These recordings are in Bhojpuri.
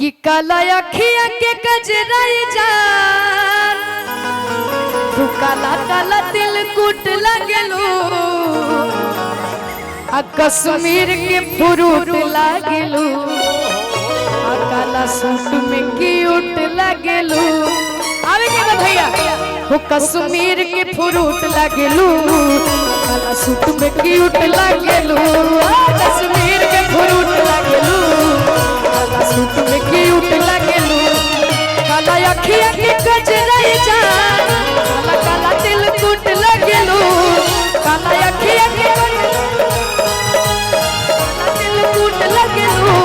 कि काला अखिया के कजराई जान तू काला काला दिल कुट लगलू आ कश्मीर के फ्रूट लगलू आ काला सूट में क्यूट लगलू आवे के बा भैया हो कश्मीर के फ्रूट लगलू काला सूट में क्यूट लगलू कश्मीर के फ्रूट लगलू काला सूट में क्यूट लगलू काला अखिया के कजराई जान काला काला दिल कुट लगलू काला अखिया के दिल कुट लगलू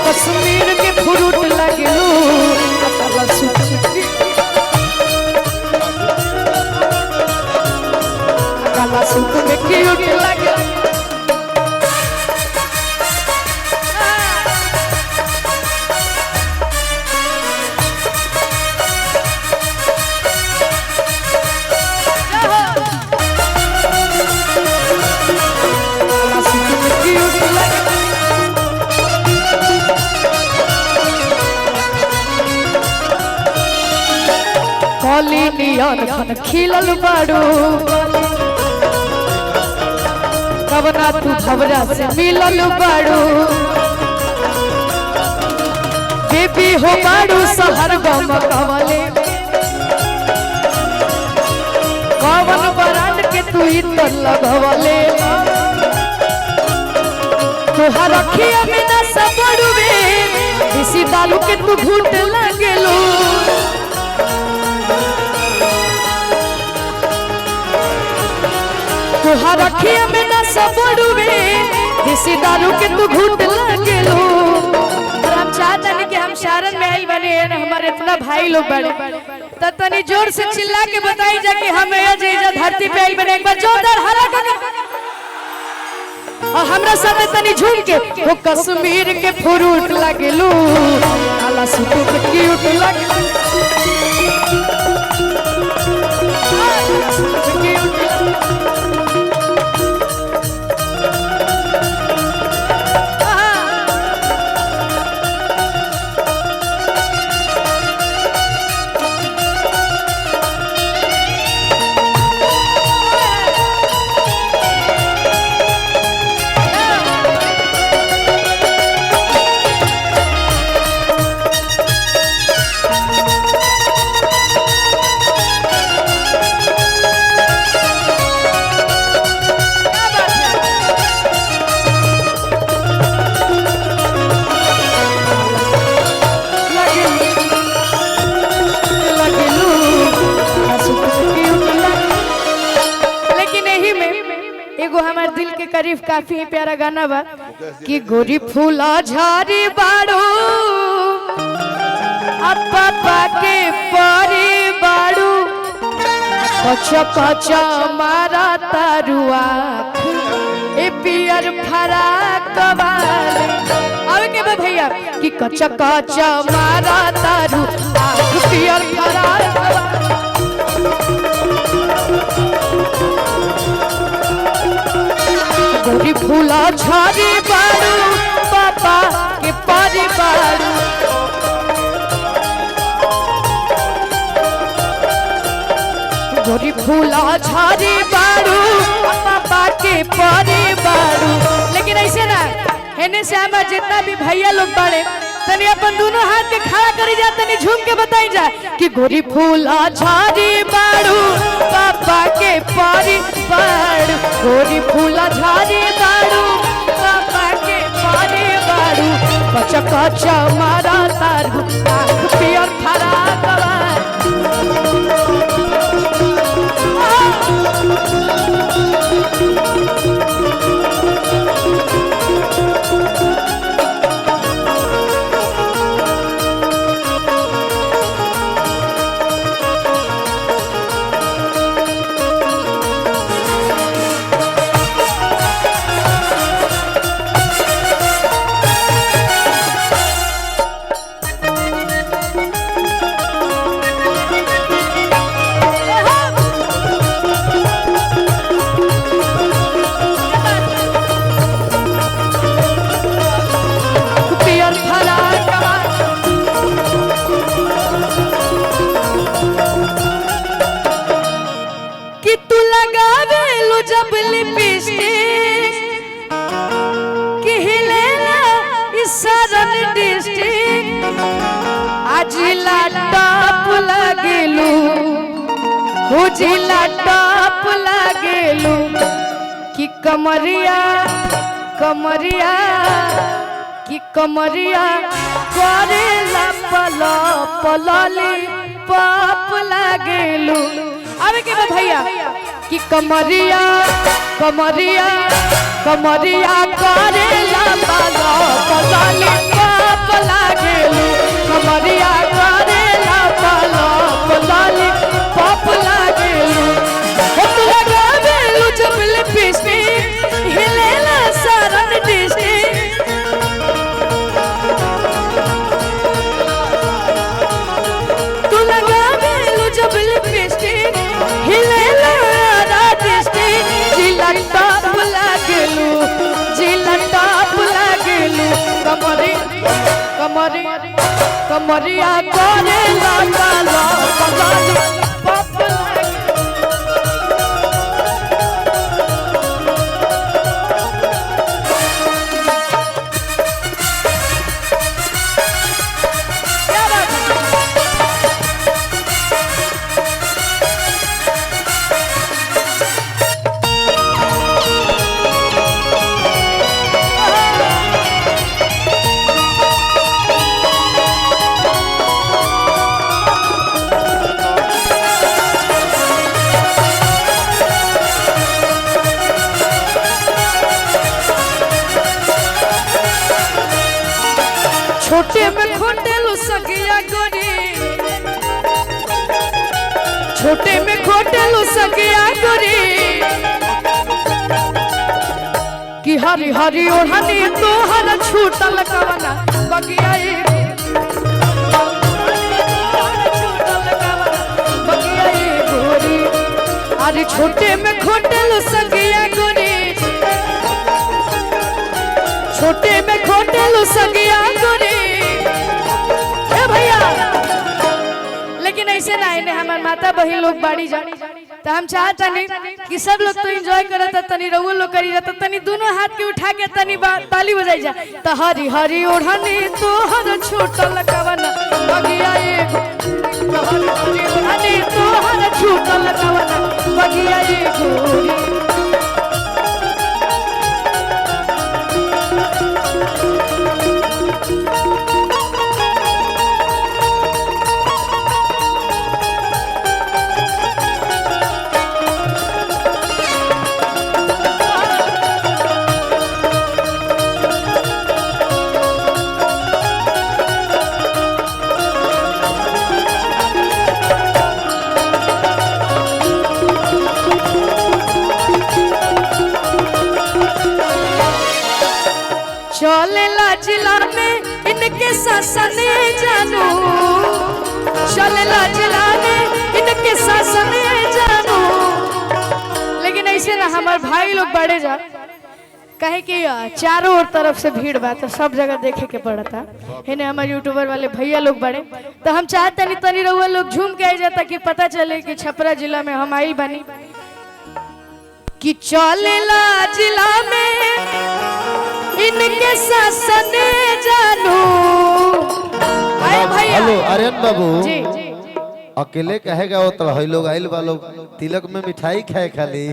कश्मीर के फ्रूट लगलू काला सूट काला सूट में क्यूट लगलू नियन खिलल बाड़ू कवना तू भवरा से मिलल बाड़ू बेबी हो बाड़ू शहर गम कवले कवन बरांड के तू इतर लगवले तोहर अखिया में ना सबड़ू में इसी दालू के तू घूट लगलू तोहर अखिया में ना सबड़ुवे देसी दारू के तू घूट लगलू और हम चाहते हैं कि हम शारन में आइल बने हैं हमारे इतना भाई लोग बड़े तो तनी जोर से चिल्ला के बताई जा कि हम ये धरती पे आइल बने एक बार जोरदार हरा कर और हमरा साथ तनी झूम के वो कश्मीर के फ्रूट लगलू काला सूट पे क्यूट लगलू दिल के करीब काफी प्यारा गाना बा कि गोरी फूला झारी बाड़ू पापा के परी बाड़ू कच्चा कच्चा मारा तारुआ ए पियर फराक वाले आवे के बा भैया कि कच्चा कच्चा मारा तारू आँख पियर फराक गोरी फूला झाड़ी बाड़ू पापा के पारी बाड़ू गोरी फूला झाड़ी बाड़ू पापा के पारी बाड़ू लेकिन ऐसे ना हेने से हमारे जितना भी भैया लोग बड़े तनी अपन दोनों हाथ के खड़ा करी जा तनी झूम के बताई जा कि गोरी फूला झाड़ी बाड़ू पापा के पारी बाड़ू गोरी फूला झाड़ी बाड़ू पापा के पारी बाड़ू कच्चा कच्चा मारा तारू आँख पियर फराक आजिला टॉप लगेलू हो जिला टॉप लगेलू कि कमरिया कमरिया कि कमरिया करेला पलो पलली पाप लगेलू। अब के भैया कि कमरिया कमरिया कमरिया करेला पलो पलली पाप लगेलू कमरिया करेला पलो पलली पाप लगेलू। हो तू लगावेलू जब लिपस्टिक हिलेला सारा डिस्ट्रिक्ट तू लगावेलू जब लिपस्टिक हिलेला सारा डिस्ट्रिक्ट जिला टॉप लगेलू जिला टॉप लगेलू कमरिया कमरिया कमरिया करेला पलो पलली पाप छोटे में खोटेलू सगिया गोरी छोटे में खोटेलू सगिया गोरी कि हरी हरी ओढ़नी तोहर छूटल कवना बगिया गोरी अरे छोटे में खोटेलू सगिया गोरी छोटे में खोटेलू सगिया गोरी भैया। लेकिन ऐसे ना इन्हें हमारे माता बहन लोग बाड़ी जा तो हम चाहता नहीं कि सब लोग तो एंजॉय करता तनी रउआ लोग करी जाता तनी दोनों हाथ के उठा के तनी ताली बजाई जा तो हरी हरी ओढ़नी तोहर छूटल कवना बगिया हरी हरी ओढ़नी तोहर छूटल कवना बगिया गोरी चलेला जिला में इनके शासने जानू चलेला जिला में इनके शासने जानू। लेकिन ऐसे ना हमारे भाई लोग बड़े जा कहे कि चारों ओर तरफ से भीड़ बा तो सब जगह देखे के पड़ता है ना हमारे यूट्यूबर वाले भैया लोग बड़े तो हम चाहते नहीं तनी रउआ लोग झूम के आ जाता कि पता चले कि छपरा जिला में हम आइल बनी कि चलेला जिला में इनके शासने जानू। हेलो आर्यन बाबू जी अकेले कहेगा वो तो है लोग आइल वालों तिलक में मिठाई खाए खाली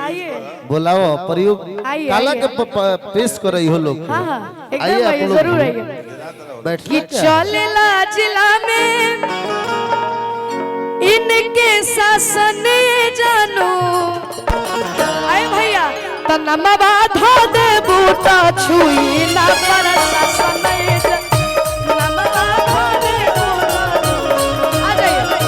आइए बुलाओ प्रयोग काला के पेश कर रही हो लोग हाँ हाँ एकदम आइए जरूर आइए कि चलेला जिला में इनके शासने जानू। आए भैया तनमा बाधा दे बूटा छुई ना पर शासन तनमा बाधा दे बूटा आ जाइए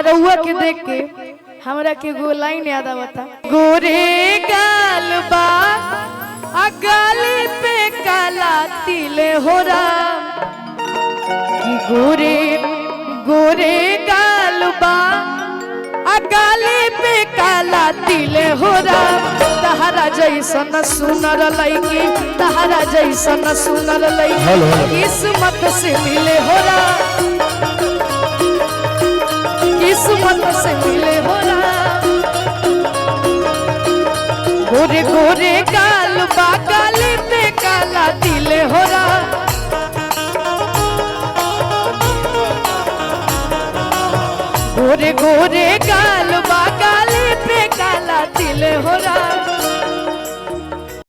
अच्छा रउआ के देख के हमरा के गो लाइन याद आवता, गोरे गाल बा आ गाली पे काला तिल हो राम, कि गोरे गोरे गाल बा आ गाली पे काला तिल हो राम, तहरा जैसन सुनर लईकी, तहरा जैसन सुनर लईकी किस्मत से मिले हो राम, किस्मत से मिले हो राम, गोरे गोरे गाल बा गाली पे काला तिल हो राम, गोरे गोरे गाल बा गाली पे काला तिल हो राम।